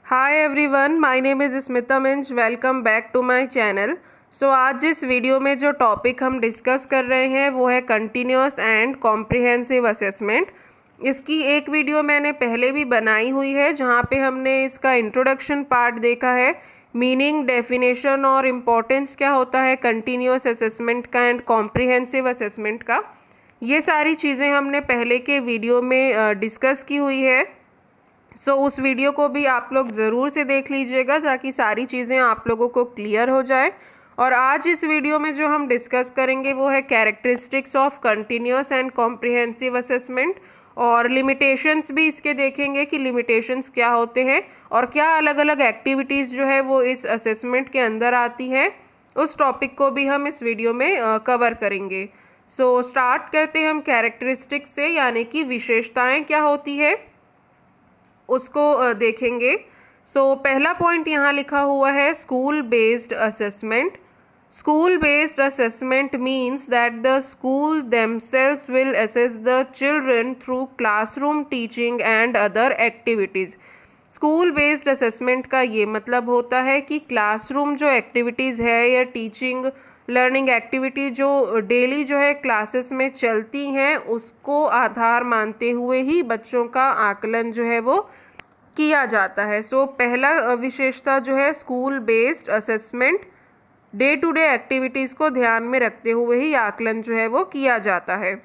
Hi everyone, my name is Smita Minz. Welcome back to my channel. So आज इस video में जो टॉपिक हम डिस्कस कर रहे हैं वो है कंटिन्यूअस एंड कॉम्प्रिहेंसिव असेसमेंट। इसकी एक वीडियो मैंने पहले भी बनाई हुई है जहाँ पे हमने इसका इंट्रोडक्शन पार्ट देखा है, मीनिंग, डेफिनेशन और इम्पोर्टेंस क्या होता है कंटिन्यूअस असेसमेंट का एंड कॉम्प्रिहेंसिव असेसमेंट का। ये सारी चीज़ें हमने पहले के वीडियो में डिस्कस की हुई है। उस वीडियो को भी आप लोग ज़रूर से देख लीजिएगा ताकि सारी चीज़ें आप लोगों को क्लियर हो जाए। और आज इस वीडियो में जो हम डिस्कस करेंगे वो है characteristics of continuous and comprehensive assessment, और लिमिटेशंस भी इसके देखेंगे कि लिमिटेशंस क्या होते हैं और क्या अलग अलग एक्टिविटीज़ जो है वो इस असेसमेंट के अंदर आती है। उस टॉपिक को भी हम इस वीडियो में कवर करेंगे। स्टार्ट करते हैं हम कैरेक्टरिस्टिक्स से, यानी कि विशेषताएँ क्या होती है उसको देखेंगे। पहला पॉइंट यहाँ लिखा हुआ है school based assessment. School based assessment means that the school themselves will assess the children through classroom teaching and other activities। School based assessment का ये मतलब होता है कि क्लासरूम जो एक्टिविटीज़ है या टीचिंग लर्निंग एक्टिविटी जो डेली जो है क्लासेस में चलती हैं उसको आधार मानते हुए ही बच्चों का आकलन जो है वो किया जाता है। पहला विशेषता जो है school based assessment, day to day activities को ध्यान में रखते हुए ही आकलन जो है वो किया जाता है।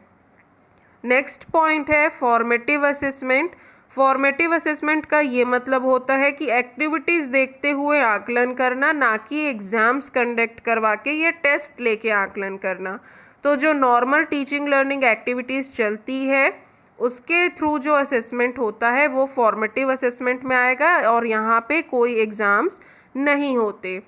नेक्स्ट पॉइंट है फॉर्मेटिव असेसमेंट। फॉर्मेटिव असेसमेंट का ये मतलब होता है कि एक्टिविटीज़ देखते हुए आकलन करना, ना कि एग्ज़ाम्स कंडक्ट करवा के या टेस्ट लेके आकलन करना। तो जो नॉर्मल टीचिंग लर्निंग एक्टिविटीज़ चलती है उसके थ्रू जो असेसमेंट होता है वो फॉर्मेटिव असेसमेंट में आएगा और यहाँ पे कोई एग्ज़ाम्स नहीं होते।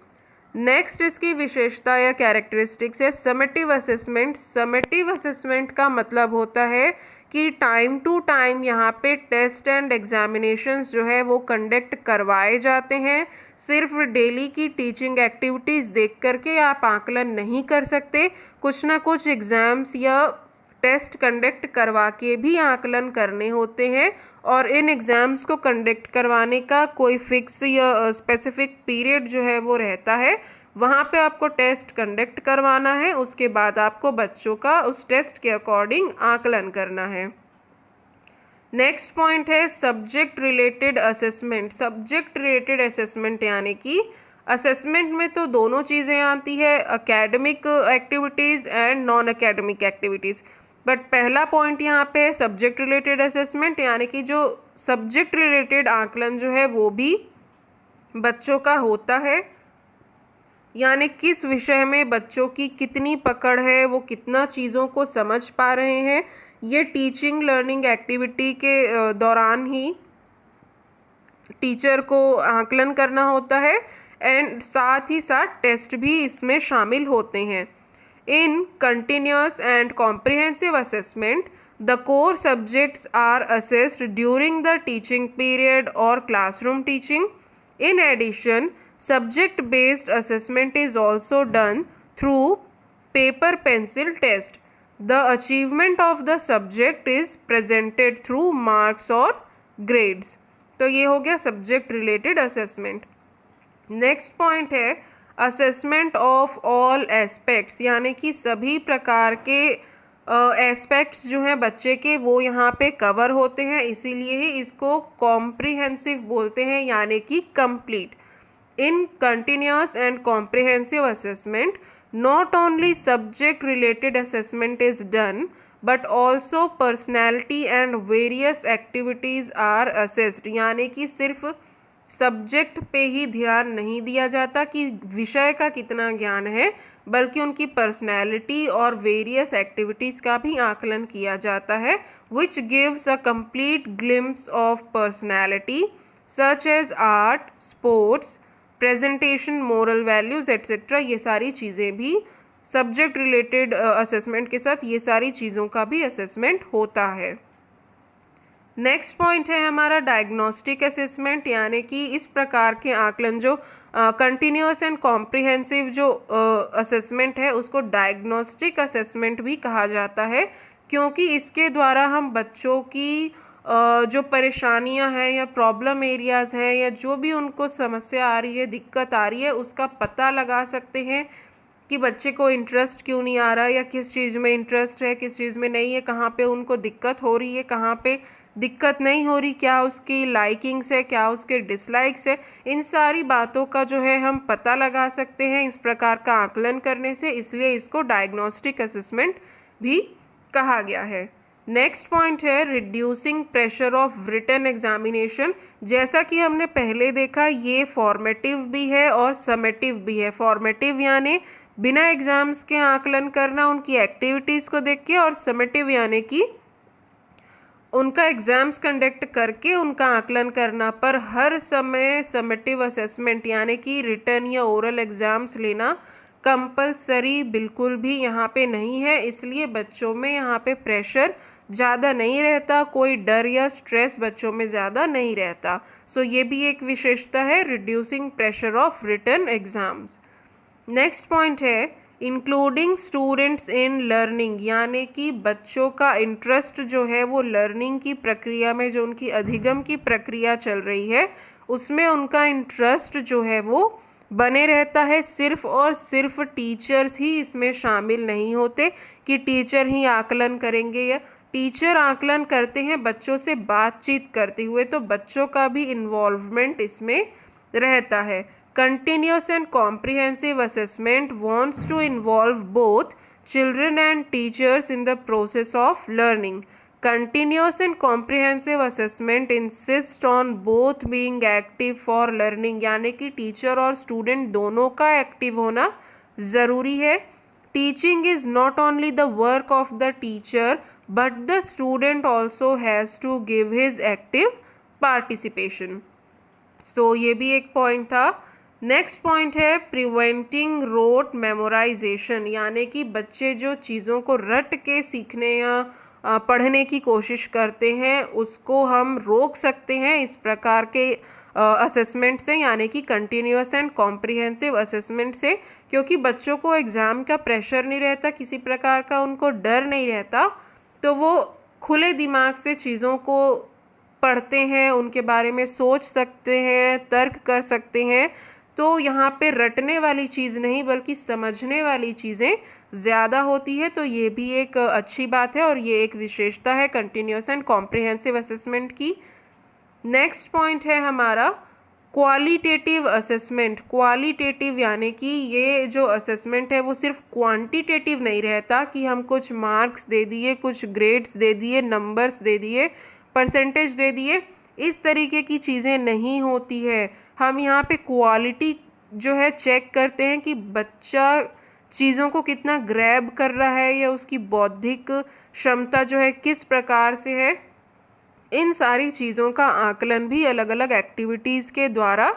नेक्स्ट इसकी विशेषता या कैरेक्टरिस्टिक्स है समेटिव असेसमेंट। समेटिव असेसमेंट का मतलब होता है कि टाइम टू टाइम यहाँ पे टेस्ट एंड एग्जामिनेशंस जो है वो कंडक्ट करवाए जाते हैं। सिर्फ डेली की टीचिंग एक्टिविटीज़ देख करके आप आकलन नहीं कर सकते, कुछ ना कुछ एग्ज़ाम्स या टेस्ट कंडक्ट करवा के भी आकलन करने होते हैं। और इन एग्ज़ाम्स को कंडक्ट करवाने का कोई फिक्स या स्पेसिफिक पीरियड जो है वो रहता है, वहाँ पे आपको टेस्ट कंडक्ट करवाना है, उसके बाद आपको बच्चों का उस टेस्ट के अकॉर्डिंग आकलन करना है। नेक्स्ट पॉइंट है subject related assessment. Subject related assessment यानी कि असेसमेंट में तो दोनों चीज़ें आती है, academic activities and non academic activities. But पहला पॉइंट यहाँ पे है सब्जेक्ट रिलेटेड असेसमेंट, यानी कि जो सब्जेक्ट रिलेटेड आकलन जो है वो भी बच्चों का होता है, यानी किस विषय में बच्चों की कितनी पकड़ है, वो कितना चीज़ों को समझ पा रहे हैं, ये टीचिंग लर्निंग एक्टिविटी के दौरान ही टीचर को आकलन करना होता है। एंड साथ ही साथ टेस्ट भी इसमें शामिल होते हैं। In continuous and comprehensive assessment, the core subjects are assessed during the teaching period or classroom teaching. In addition, subject-based assessment is also done through paper-pencil test. The achievement of the subject is presented through marks or grades. तो ये हो गया subject related assessment. Next point है assessment of all aspects, यानी कि सभी प्रकार के एस्पेक्ट्स जो हैं बच्चे के वो यहाँ पे कवर होते हैं, इसीलिए ही इसको कॉम्प्रिहेंसिव बोलते हैं, यानी कि complete. In continuous and comprehensive assessment not only subject related assessment is done but also personality and various activities are assessed. यानी कि सिर्फ सब्जेक्ट पे ही ध्यान नहीं दिया जाता कि विषय का कितना ज्ञान है, बल्कि उनकी पर्सनैलिटी और वेरियस एक्टिविटीज़ का भी आकलन किया जाता है, which gives a complete glimpse of personality such as art, sports, presentation, moral values etcetera. ये सारी चीज़ें भी सब्जेक्ट रिलेटेड असेसमेंट के साथ ये सारी चीज़ों का भी असेसमेंट होता है। नेक्स्ट पॉइंट है हमारा डायग्नोस्टिक असेसमेंट, यानी कि इस प्रकार के आकलन जो कंटिन्यूअस एंड कॉम्प्रिहेंसिव जो असेसमेंट है उसको डायग्नोस्टिक असेसमेंट भी कहा जाता है, क्योंकि इसके द्वारा हम बच्चों की जो परेशानियां हैं या प्रॉब्लम एरियाज़ हैं या जो भी उनको समस्या आ रही है, दिक्कत आ रही है, उसका पता लगा सकते हैं कि बच्चे को इंटरेस्ट क्यों नहीं आ रहा या किस चीज़ में इंटरेस्ट है, किस चीज़ में नहीं है, कहाँ पे उनको दिक्कत हो रही है, कहाँ पे दिक्कत नहीं हो रही, क्या उसकी लाइकिंग्स है, क्या उसके डिसलाइक्स है। इन सारी बातों का जो है हम पता लगा सकते हैं इस प्रकार का आकलन करने से, इसलिए इसको डायग्नोस्टिक असेसमेंट भी कहा गया है। नेक्स्ट पॉइंट है reducing pressure of written examination. जैसा कि हमने पहले देखा, ये फॉर्मेटिव भी है और समेटिव भी है। फॉर्मेटिव यानी बिना एग्जाम्स के आकलन करना उनकी एक्टिविटीज़ को देख के, और समेटिव यानी कि उनका एग्ज़ाम्स कंडक्ट करके उनका आकलन करना। पर हर समय समेटिव असेसमेंट यानी कि रिटन या ओरल एग्ज़ाम्स लेना कंपलसरी बिल्कुल भी यहाँ पे नहीं है, इसलिए बच्चों में यहाँ पे प्रेशर ज़्यादा नहीं रहता, कोई डर या स्ट्रेस बच्चों में ज़्यादा नहीं रहता। सो ये भी एक विशेषता है, reducing pressure of written exams. Next point है इंक्लूडिंग स्टूडेंट्स इन लर्निंग, यानी कि बच्चों का इंटरेस्ट जो है वो लर्निंग की प्रक्रिया में, जो उनकी अधिगम की प्रक्रिया चल रही है उसमें उनका इंटरेस्ट जो है वो बने रहता है। सिर्फ और सिर्फ टीचर्स ही इसमें शामिल नहीं होते कि टीचर ही आकलन करेंगे, या टीचर आकलन करते हैं बच्चों से बातचीत करते हुए, तो बच्चों का भी इन्वॉल्वमेंट इसमें रहता है। Continuous and comprehensive assessment wants to involve both children and teachers in the process of learning. Continuous and comprehensive assessment insist on both being active for learning, यानी कि टीचर और स्टूडेंट दोनों का एक्टिव होना ज़रूरी है। Teaching is not only the work of the teacher, but the student also has to give his active participation. So ये भी एक पॉइंट था। नेक्स्ट पॉइंट है प्रिवेंटिंग रोट मेमोराइजेशन, यानी कि बच्चे जो चीज़ों को रट के सीखने या पढ़ने की कोशिश करते हैं उसको हम रोक सकते हैं इस प्रकार के असेसमेंट से, यानी कि कंटिन्यूअस एंड कॉम्प्रिहेंसिव असेसमेंट से। क्योंकि बच्चों को एग्ज़ाम का प्रेशर नहीं रहता, किसी प्रकार का उनको डर नहीं रहता, तो वो खुले दिमाग से चीज़ों को पढ़ते हैं, उनके बारे में सोच सकते हैं, तर्क कर सकते हैं। तो यहाँ पे रटने वाली चीज़ नहीं बल्कि समझने वाली चीज़ें ज़्यादा होती है। तो ये भी एक अच्छी बात है और ये एक विशेषता है कंटिन्यूअस एंड कॉम्प्रिहेंसिव असेसमेंट की। नेक्स्ट पॉइंट है हमारा क्वालिटेटिव असेसमेंट। क्वालिटेटिव यानी कि ये जो असेसमेंट है वो सिर्फ क्वांटिटेटिव नहीं रहता कि हम कुछ मार्क्स दे दिए, कुछ ग्रेड्स दे दिए, नंबर्स दे दिए, परसेंटेज दे दिए, इस तरीके की चीज़ें नहीं होती है। हम यहाँ पे क्वालिटी जो है चेक करते हैं कि बच्चा चीज़ों को कितना ग्रैब कर रहा है या उसकी बौद्धिक क्षमता जो है किस प्रकार से है। इन सारी चीज़ों का आकलन भी अलग अलग एक्टिविटीज़ के द्वारा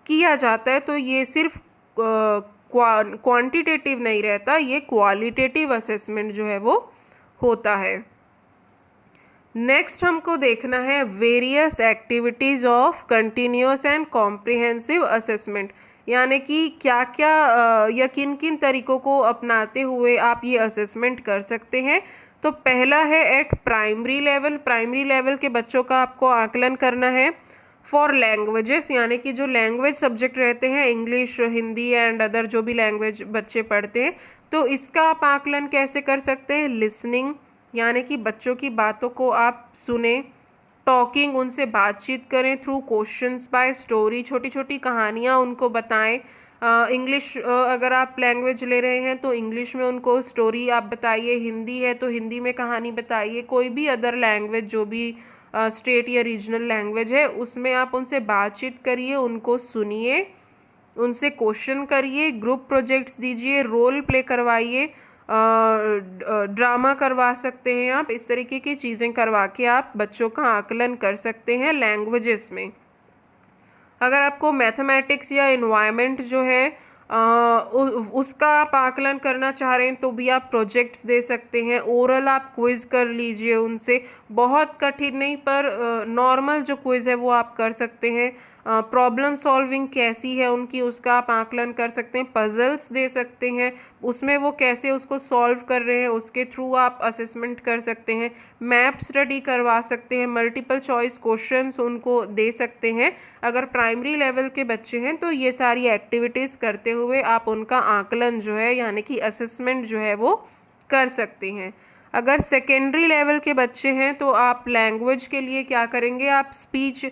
किया जाता है। तो ये सिर्फ क्वांटिटेटिव नहीं रहता, ये क्वालिटेटिव असेसमेंट जो है वो होता है। नेक्स्ट हमको देखना है various activities of continuous and comprehensive assessment, यानी कि क्या क्या या किन किन तरीक़ों को अपनाते हुए आप ये असेसमेंट कर सकते हैं। तो पहला है eight primary level. Primary level के बच्चों का आपको आकलन करना है। फॉर लैंग्वेजेस, यानी कि जो लैंग्वेज सब्जेक्ट रहते हैं, इंग्लिश, हिंदी एंड अदर जो भी लैंग्वेज बच्चे पढ़ते हैं, तो इसका आप आकलन कैसे कर सकते हैं। लिसनिंग, यानी कि बच्चों की बातों को आप सुने। टॉकिंग, उनसे बातचीत करें थ्रू क्वेश्चंस बाय स्टोरी, छोटी छोटी कहानियाँ उनको बताएं। इंग्लिश अगर आप लैंग्वेज ले रहे हैं तो इंग्लिश में उनको स्टोरी आप बताइए, हिंदी है तो हिंदी में कहानी बताइए, कोई भी अदर लैंग्वेज जो भी स्टेट या रीजनल लैंग्वेज है उसमें आप उनसे बातचीत करिए, उनको सुनिए, उनसे क्वेश्चन करिए, ग्रुप प्रोजेक्ट्स दीजिए, रोल प्ले करवाइए, ड्रामा करवा सकते हैं आप। इस तरीके की चीज़ें करवा के आप बच्चों का आकलन कर सकते हैं लैंग्वेजेस में। अगर आपको मैथमेटिक्स या इन्वायरमेंट जो है उसका आप आकलन करना चाह रहे हैं तो भी आप प्रोजेक्ट्स दे सकते हैं। ओरल आप क्विज़ कर लीजिए उनसे, बहुत कठिन नहीं पर नॉर्मल जो क्विज़ है वो आप कर सकते हैं। प्रॉब्लम सॉल्विंग कैसी है उनकी, उसका आप आकलन कर सकते हैं। पजल्स दे सकते हैं, उसमें वो कैसे उसको सॉल्व कर रहे हैं उसके थ्रू आप असेसमेंट कर सकते हैं। मैप स्टडी करवा सकते हैं, मल्टीपल चॉइस क्वेश्चंस उनको दे सकते हैं। अगर प्राइमरी लेवल के बच्चे हैं तो ये सारी एक्टिविटीज़ करते हुए आप उनका आकलन जो है यानी कि असेसमेंट जो है वो कर सकते हैं। अगर सेकेंडरी लेवल के बच्चे हैं तो आप लैंग्वेज के लिए क्या करेंगे, आप स्पीच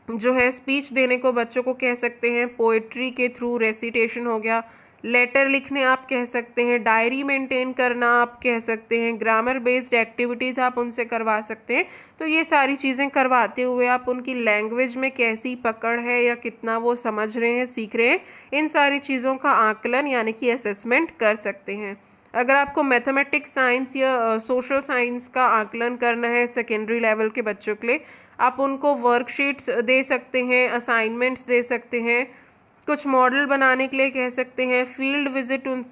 जो है स्पीच देने को बच्चों को कह सकते हैं। पोइट्री के थ्रू रेसिटेशन हो गया, लेटर लिखने आप कह सकते हैं, डायरी मेंटेन करना आप कह सकते हैं, ग्रामर बेस्ड एक्टिविटीज़ आप उनसे करवा सकते हैं। तो ये सारी चीज़ें करवाते हुए आप उनकी लैंग्वेज में कैसी पकड़ है या कितना वो समझ रहे हैं, सीख रहे हैं, इन सारी चीज़ों का आकलन यानी कि असेसमेंट कर सकते हैं। अगर आपको मैथमेटिक्स, साइंस या सोशल साइंस का आकलन करना है सेकेंडरी लेवल के बच्चों के लिए, आप उनको वर्कशीट्स दे सकते हैं, असाइनमेंट्स दे सकते हैं, कुछ मॉडल बनाने के लिए कह सकते हैं, फील्ड विजिट उन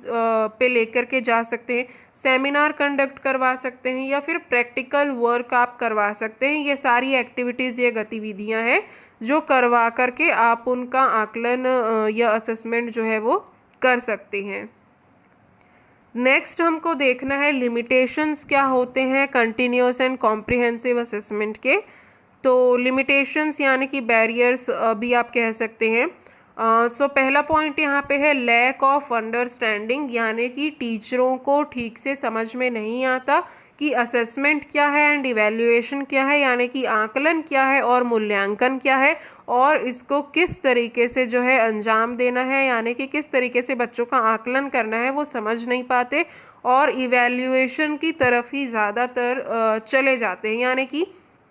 पे लेकर के जा सकते हैं, सेमिनार कंडक्ट करवा सकते हैं या फिर प्रैक्टिकल वर्क आप करवा सकते हैं। ये सारी एक्टिविटीज़, ये गतिविधियां हैं जो करवा करके आप उनका आकलन या असेसमेंट जो है वो कर सकते हैं। नेक्स्ट हमको देखना है लिमिटेशंस क्या होते हैं कंटिन्यूस एंड कॉम्प्रिहेंसिव असेसमेंट के। तो लिमिटेशंस यानी कि बैरियर्स भी आप कह सकते हैं। सो पहला पॉइंट यहाँ पे है लैक ऑफ अंडरस्टैंडिंग, यानी कि टीचरों को ठीक से समझ में नहीं आता कि असेसमेंट क्या है एंड इवैल्यूएशन क्या है, यानी कि आकलन क्या है और मूल्यांकन क्या है, और इसको किस तरीके से जो है अंजाम देना है, यानी कि किस तरीके से बच्चों का आकलन करना है, वो समझ नहीं पाते और इवैल्यूएशन की तरफ ही ज़्यादातर चले जाते हैं। यानी कि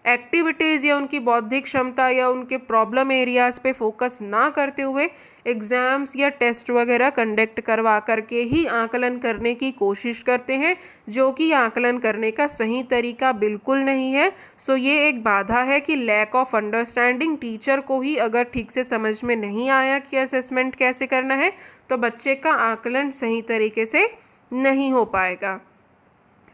एक्टिविटीज़ या उनकी बौद्धिक क्षमता या उनके प्रॉब्लम एरियाज़ पे फोकस ना करते हुए एग्ज़ाम्स या टेस्ट वगैरह कंडक्ट करवा करके ही आकलन करने की कोशिश करते हैं, जो कि आकलन करने का सही तरीका बिल्कुल नहीं है। सो ये एक बाधा है कि लैक ऑफ अंडरस्टैंडिंग, टीचर को ही अगर ठीक से समझ में नहीं आया कि असेसमेंट कैसे करना है तो बच्चे का आकलन सही तरीके से नहीं हो पाएगा।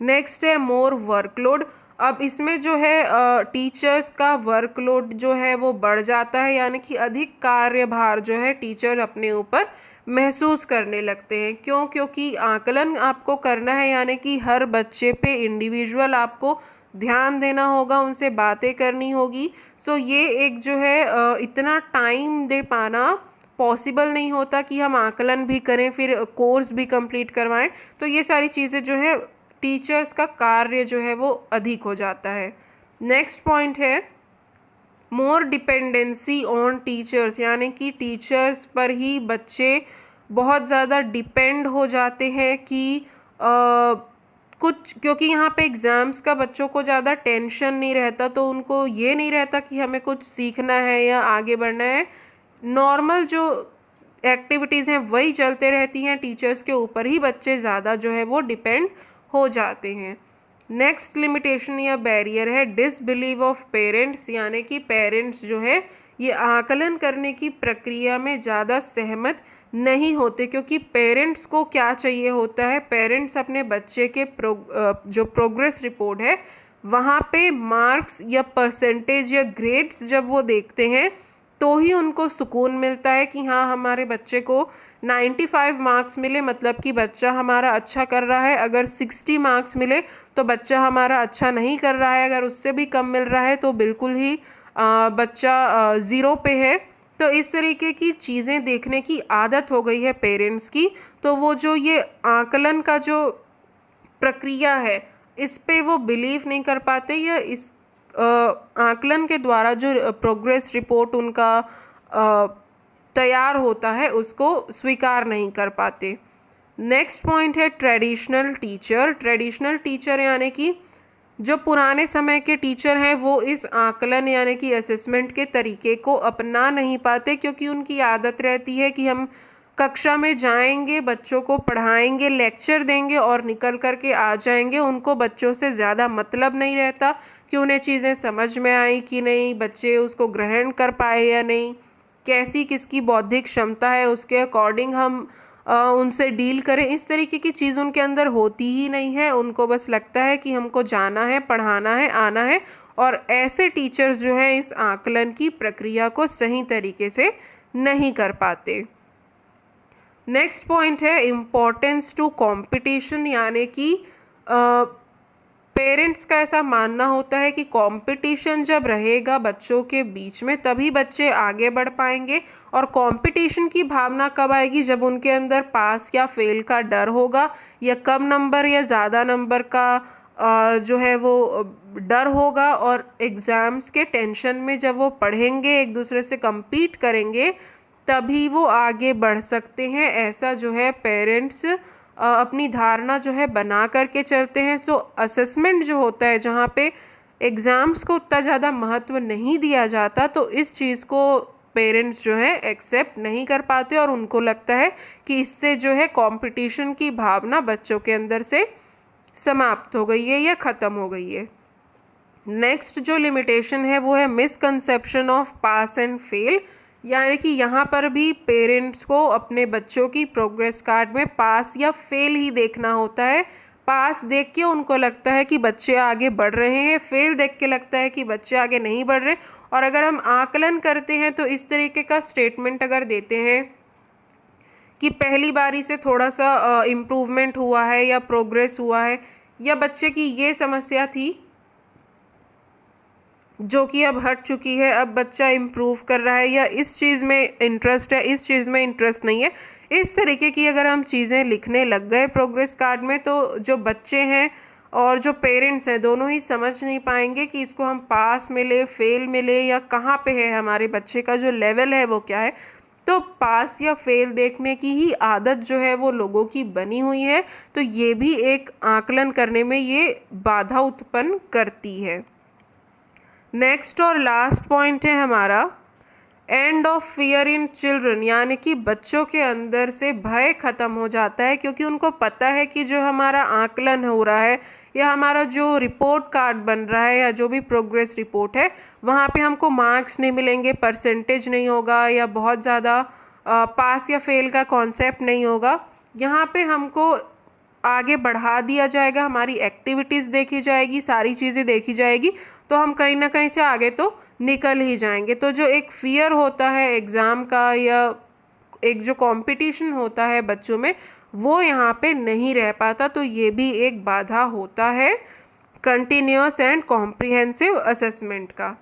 नेक्स्ट है मोर वर्कलोड। अब इसमें जो है टीचर्स का वर्कलोड जो है वो बढ़ जाता है, यानी कि अधिक कार्यभार जो है टीचर अपने ऊपर महसूस करने लगते हैं। क्यों? क्योंकि आकलन आपको करना है, यानी कि हर बच्चे पे इंडिविजुअल आपको ध्यान देना होगा, उनसे बातें करनी होगी। सो ये एक जो है इतना टाइम दे पाना पॉसिबल नहीं होता कि हम आकलन भी करें फिर कोर्स भी कंप्लीट करवाएं। तो ये सारी चीज़ें जो है टीचर्स का कार्य जो है वो अधिक हो जाता है। नेक्स्ट पॉइंट है मोर डिपेंडेंसी ऑन टीचर्स, यानी कि टीचर्स पर ही बच्चे बहुत ज़्यादा डिपेंड हो जाते हैं कि कुछ, क्योंकि यहाँ पे एग्ज़ाम्स का बच्चों को ज़्यादा टेंशन नहीं रहता, तो उनको ये नहीं रहता कि हमें कुछ सीखना है या आगे बढ़ना है। नॉर्मल जो एक्टिविटीज़ हैं वही चलते रहती हैं, टीचर्स के ऊपर ही बच्चे ज़्यादा जो है वो डिपेंड हो जाते हैं। नेक्स्ट लिमिटेशन या बैरियर है डिसबिलीव ऑफ पेरेंट्स, यानी कि पेरेंट्स जो है ये आकलन करने की प्रक्रिया में ज़्यादा सहमत नहीं होते, क्योंकि पेरेंट्स को क्या चाहिए होता है, पेरेंट्स अपने बच्चे के जो प्रोग्रेस रिपोर्ट है वहाँ पे मार्क्स या परसेंटेज या ग्रेड्स जब वो देखते हैं तो ही उनको सुकून मिलता है कि हाँ हमारे बच्चे को 95 मार्क्स मिले मतलब कि बच्चा हमारा अच्छा कर रहा है। अगर 60 मार्क्स मिले तो बच्चा हमारा अच्छा नहीं कर रहा है, अगर उससे भी कम मिल रहा है तो बिल्कुल ही बच्चा ज़ीरो पे है। तो इस तरीके की चीज़ें देखने की आदत हो गई है पेरेंट्स की, तो वो जो ये आकलन का जो प्रक्रिया है इस पे वो बिलीव नहीं कर पाते, या इस आकलन के द्वारा जो प्रोग्रेस रिपोर्ट उनका तैयार होता है उसको स्वीकार नहीं कर पाते। नेक्स्ट पॉइंट है ट्रेडिशनल टीचर। ट्रेडिशनल टीचर यानी कि जो पुराने समय के टीचर हैं वो इस आकलन यानी कि असेसमेंट के तरीके को अपना नहीं पाते, क्योंकि उनकी आदत रहती है कि हम कक्षा में जाएंगे, बच्चों को पढ़ाएंगे, लेक्चर देंगे और निकल कर के आ जाएंगे। उनको बच्चों से ज़्यादा मतलब नहीं रहता कि उन्हें चीज़ें समझ में आई कि नहीं, बच्चे उसको ग्रहण कर पाए या नहीं, कैसी किसकी बौद्धिक क्षमता है उसके अकॉर्डिंग हम उनसे डील करें। इस तरीके की चीज़ उनके अंदर होती ही नहीं है। उनको बस लगता है कि हमको जाना है, पढ़ाना है, आना है और ऐसे टीचर्स जो हैं इस आकलन की प्रक्रिया को सही तरीके से नहीं कर पाते। नेक्स्ट पॉइंट है इम्पोर्टेंस टू कंपटीशन, यानी कि पेरेंट्स का ऐसा मानना होता है कि कंपटीशन जब रहेगा बच्चों के बीच में तभी बच्चे आगे बढ़ पाएंगे। और कंपटीशन की भावना कब आएगी? जब उनके अंदर पास या फेल का डर होगा, या कम नंबर या ज़्यादा नंबर का जो है वो डर होगा। और एग्ज़ाम्स के टेंशन में जब वो पढ़ेंगे, एक दूसरे से compete करेंगे, तभी वो आगे बढ़ सकते हैं। ऐसा जो है पेरेंट्स अपनी धारणा जो है बना करके चलते हैं। सो असेसमेंट जो होता है, जहाँ पे एग्ज़ाम्स को उतना ज़्यादा महत्व नहीं दिया जाता, तो इस चीज़ को पेरेंट्स जो है एक्सेप्ट नहीं कर पाते और उनको लगता है कि इससे जो है कंपटीशन की भावना बच्चों के अंदर से समाप्त हो गई है या ख़त्म हो गई है। नेक्स्ट जो लिमिटेशन है वो है misconception of pass and fail, यानी कि यहाँ पर भी पेरेंट्स को अपने बच्चों की प्रोग्रेस कार्ड में पास या फेल ही देखना होता है। पास देख के उनको लगता है कि बच्चे आगे बढ़ रहे हैं, फेल देख के लगता है कि बच्चे आगे नहीं बढ़ रहे। और अगर हम आकलन करते हैं तो इस तरीके का स्टेटमेंट अगर देते हैं कि पहली बारी से थोड़ा सा इम्प्रूवमेंट हुआ है या प्रोग्रेस हुआ है, या बच्चे की ये समस्या थी जो कि अब हट चुकी है, अब बच्चा इम्प्रूव कर रहा है, या इस चीज़ में इंटरेस्ट है, इस चीज़ में इंटरेस्ट नहीं है, इस तरीके की अगर हम चीज़ें लिखने लग गए प्रोग्रेस कार्ड में, तो जो बच्चे हैं और जो पेरेंट्स हैं दोनों ही समझ नहीं पाएंगे कि इसको हम पास मिले, फेल मिले, या कहाँ पे है हमारे बच्चे का जो लेवल है वो क्या है। तो पास या फेल देखने की ही आदत जो है वो लोगों की बनी हुई है, तो ये भी एक आकलन करने में ये बाधा उत्पन्न करती है। नेक्स्ट और लास्ट पॉइंट है हमारा end of fear in children, यानी कि बच्चों के अंदर से भय ख़त्म हो जाता है, क्योंकि उनको पता है कि जो हमारा आकलन हो रहा है या हमारा जो रिपोर्ट कार्ड बन रहा है या जो भी प्रोग्रेस रिपोर्ट है, वहाँ पे हमको मार्क्स नहीं मिलेंगे, परसेंटेज नहीं होगा, या बहुत ज़्यादा पास या फेल का कॉन्सेप्ट नहीं होगा। यहाँ पे हमको आगे बढ़ा दिया जाएगा, हमारी एक्टिविटीज़ देखी जाएगी, सारी चीज़ें देखी जाएगी, तो हम कहीं ना कहीं से आगे तो निकल ही जाएंगे। तो जो एक फियर होता है एग्ज़ाम का या एक जो कंपटीशन होता है बच्चों में, वो यहाँ पे नहीं रह पाता। तो ये भी एक बाधा होता है कंटिन्यूअस एंड कॉम्प्रिहेंसिव असेसमेंट का।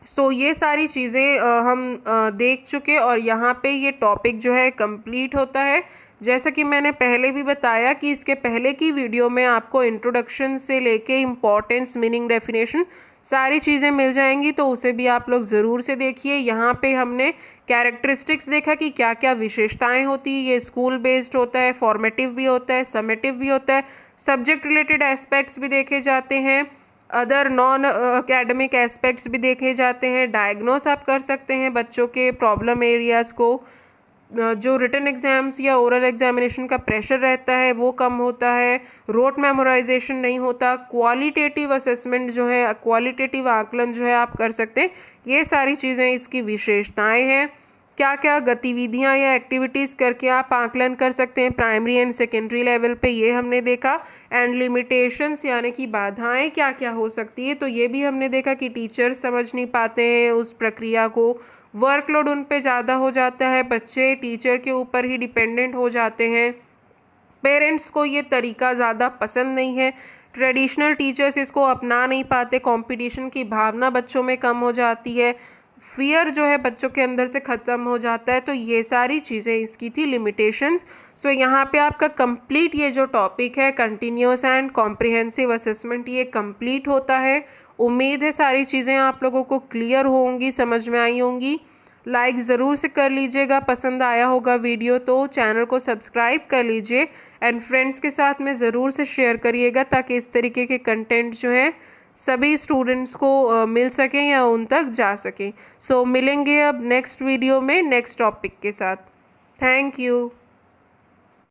सो ये सारी चीज़ें हम देख चुके, और यहाँ पे ये टॉपिक जो है कंप्लीट होता है। जैसा कि मैंने पहले भी बताया कि इसके पहले की वीडियो में आपको इंट्रोडक्शन से लेके इम्पॉर्टेंस, मीनिंग, डेफिनेशन सारी चीज़ें मिल जाएंगी, तो उसे भी आप लोग ज़रूर से देखिए। यहाँ पे हमने कैरेक्टरिस्टिक्स देखा कि क्या क्या विशेषताएं होती है। ये स्कूल बेस्ड होता है, फॉर्मेटिव भी होता है, समेटिव भी होता है, सब्जेक्ट रिलेटेड एस्पेक्ट्स भी देखे जाते हैं, अदर नॉन एकेडमिक एस्पेक्ट्स भी देखे जाते हैं। डायग्नोस आप कर सकते हैं बच्चों के प्रॉब्लम एरियाज़ को। जो रिटन एग्ज़ाम्स या ओरल एग्जामिनेशन का प्रेशर रहता है वो कम होता है, रोट मेमोराइजेशन नहीं होता, क्वालिटेटिव असेसमेंट जो है, क्वालिटेटिव आकलन जो है आप कर सकते हैं। ये सारी चीज़ें इसकी विशेषताएं हैं। क्या क्या गतिविधियां या एक्टिविटीज़ करके आप आकलन कर सकते हैं प्राइमरी एंड सेकेंडरी लेवल पे, ये हमने देखा। एंड लिमिटेशंस यानी कि बाधाएं क्या क्या हो सकती है, तो ये भी हमने देखा कि टीचर्स समझ नहीं पाते हैं उस प्रक्रिया को, वर्कलोड उन पे ज़्यादा हो जाता है, बच्चे टीचर के ऊपर ही डिपेंडेंट हो जाते हैं, पेरेंट्स को ये तरीका ज़्यादा पसंद नहीं है, ट्रेडिशनल टीचर्स इसको अपना नहीं पाते, कंपटीशन की भावना बच्चों में कम हो जाती है, फियर जो है बच्चों के अंदर से ख़त्म हो जाता है। तो ये सारी चीज़ें इसकी थी लिमिटेशंस। सो यहाँ पे आपका कंप्लीट ये जो टॉपिक है कंटिन्यूअस एंड कॉम्प्रिहेंसिव असेसमेंट, ये कंप्लीट होता है। उम्मीद है सारी चीज़ें आप लोगों को क्लियर होंगी, समझ में आई होंगी। लाइक ज़रूर से कर लीजिएगा, पसंद आया होगा वीडियो तो चैनल को सब्सक्राइब कर लीजिए, एंड फ्रेंड्स के साथ में ज़रूर से शेयर करिएगा ताकि इस तरीके के कंटेंट जो है सभी स्टूडेंट्स को मिल सकें या उन तक जा सकें। सो मिलेंगे अब नेक्स्ट वीडियो में नेक्स्ट टॉपिक के साथ। Thank you.